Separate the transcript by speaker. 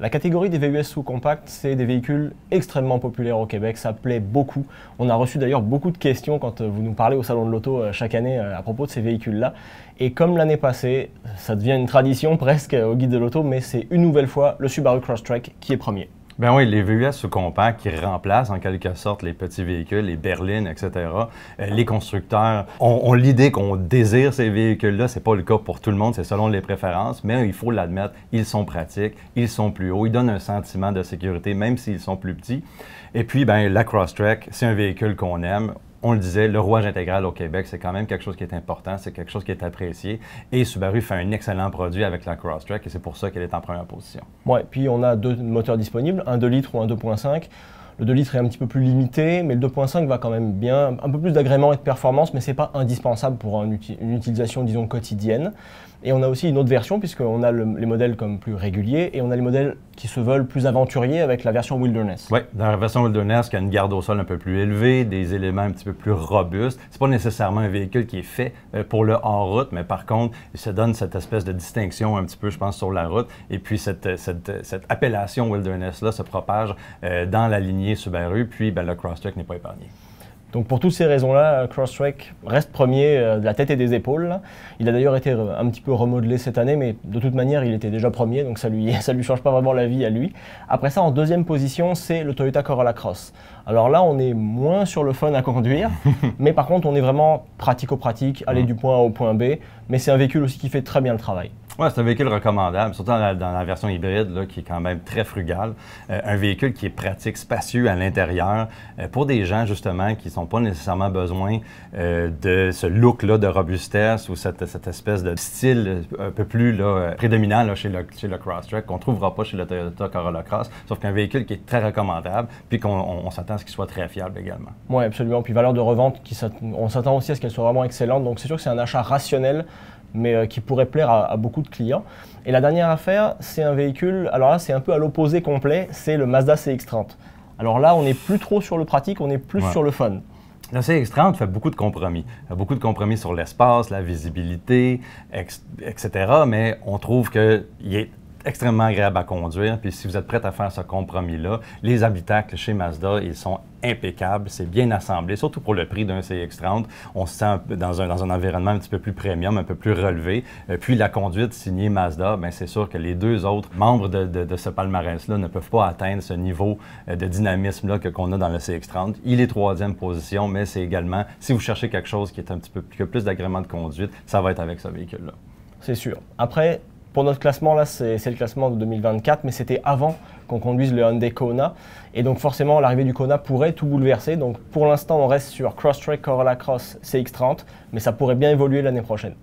Speaker 1: La catégorie des VUS sous-compacts, c'est des véhicules extrêmement populaires au Québec, ça plaît beaucoup. On a reçu d'ailleurs beaucoup de questions quand vous nous parlez au Salon de l'Auto chaque année à propos de ces véhicules-là. Et comme l'année passée, ça devient une tradition presque au Guide de l'Auto, mais c'est une nouvelle fois le Subaru Crosstrek qui est premier.
Speaker 2: Ben oui, les VUS sous-compacts qui remplacent en quelque sorte les petits véhicules, les berlines, etc. Les constructeurs ont l'idée qu'on désire ces véhicules-là. C'est pas le cas pour tout le monde, c'est selon les préférences, mais il faut l'admettre, ils sont pratiques, ils sont plus hauts, ils donnent un sentiment de sécurité même s'ils sont plus petits. Et puis, ben, la Crosstrek, c'est un véhicule qu'on aime. On le disait, le rouage intégral au Québec, c'est quand même quelque chose qui est important, c'est quelque chose qui est apprécié. Et Subaru fait un excellent produit avec la Crosstrek et c'est pour ça qu'elle est en première position.
Speaker 1: Ouais, puis on a deux moteurs disponibles, un 2 litres ou un 2.5. Le 2 litres est un petit peu plus limité, mais le 2.5 va quand même bien. Un peu plus d'agrément et de performance, mais ce n'est pas indispensable pour une utilisation, disons, quotidienne. Et on a aussi une autre version, puisqu'on a les modèles comme plus réguliers, et on a les modèles qui se veulent plus aventuriers avec la version Wilderness.
Speaker 2: Oui, dans la version Wilderness, qui a une garde au sol un peu plus élevée, des éléments un petit peu plus robustes. C'est pas nécessairement un véhicule qui est fait pour le hors-route, mais par contre, il se donne cette espèce de distinction un petit peu, je pense, sur la route. Et puis, cette appellation Wilderness-là se propage dans la lignée Subaru, puis ben, le Crosstrek n'est pas épargné.
Speaker 1: Donc pour toutes ces raisons-là, Crosstrek reste premier de la tête et des épaules. Là. Il a d'ailleurs été un petit peu remodelé cette année, mais de toute manière, il était déjà premier, donc ça lui change pas vraiment la vie à lui. Après ça, en deuxième position, c'est le Toyota Corolla Cross. Alors là, on est moins sur le fun à conduire, mais par contre, on est vraiment pratico-pratique, aller du point A au point B, mais c'est un véhicule aussi qui fait très bien le travail.
Speaker 2: Oui, c'est un véhicule recommandable, surtout dans la version hybride, là, qui est quand même très frugale. Un véhicule qui est pratique, spacieux à l'intérieur, pour des gens, justement, qui n'ont pas nécessairement besoin de ce look-là de robustesse ou cette espèce de style un peu plus là, prédominant là, chez le Crosstrek, qu'on ne trouvera pas chez le Toyota Corolla Cross, sauf qu'un véhicule qui est très recommandable, puis qu'on s'attend à ce qu'il soit très fiable également.
Speaker 1: Oui, absolument. Puis valeur de revente, on s'attend aussi à ce qu'elle soit vraiment excellente, donc c'est sûr que c'est un achat rationnel, mais qui pourrait plaire à beaucoup de clients. Et la dernière affaire, c'est un véhicule, alors là c'est un peu à l'opposé complet, c'est le Mazda CX-30. Alors là, on n'est plus trop sur le pratique, on est plus sur le fun.
Speaker 2: Le CX-30 fait beaucoup de compromis. Il fait beaucoup de compromis sur l'espace, la visibilité, etc. Mais on trouve qu'il est extrêmement agréable à conduire. Puis si vous êtes prêt à faire ce compromis-là, les habitacles chez Mazda, ils sont impeccables, c'est bien assemblé, surtout pour le prix d'un CX-30. On se sent dans un environnement un petit peu plus premium, un peu plus relevé. Puis la conduite signée Mazda, bien, c'est sûr que les deux autres membres de ce palmarès-là ne peuvent pas atteindre ce niveau de dynamisme-là qu'on a dans le CX-30. Il est troisième position, mais c'est également, si vous cherchez quelque chose qui est un petit peu plus d'agrément de conduite, ça va être avec ce véhicule-là.
Speaker 1: C'est sûr. Après, pour notre classement, là, c'est le classement de 2024, mais c'était avant qu'on conduise le Hyundai Kona. Et donc forcément, l'arrivée du Kona pourrait tout bouleverser. Donc pour l'instant, on reste sur Crosstrek Corolla Cross CX-30, mais ça pourrait bien évoluer l'année prochaine.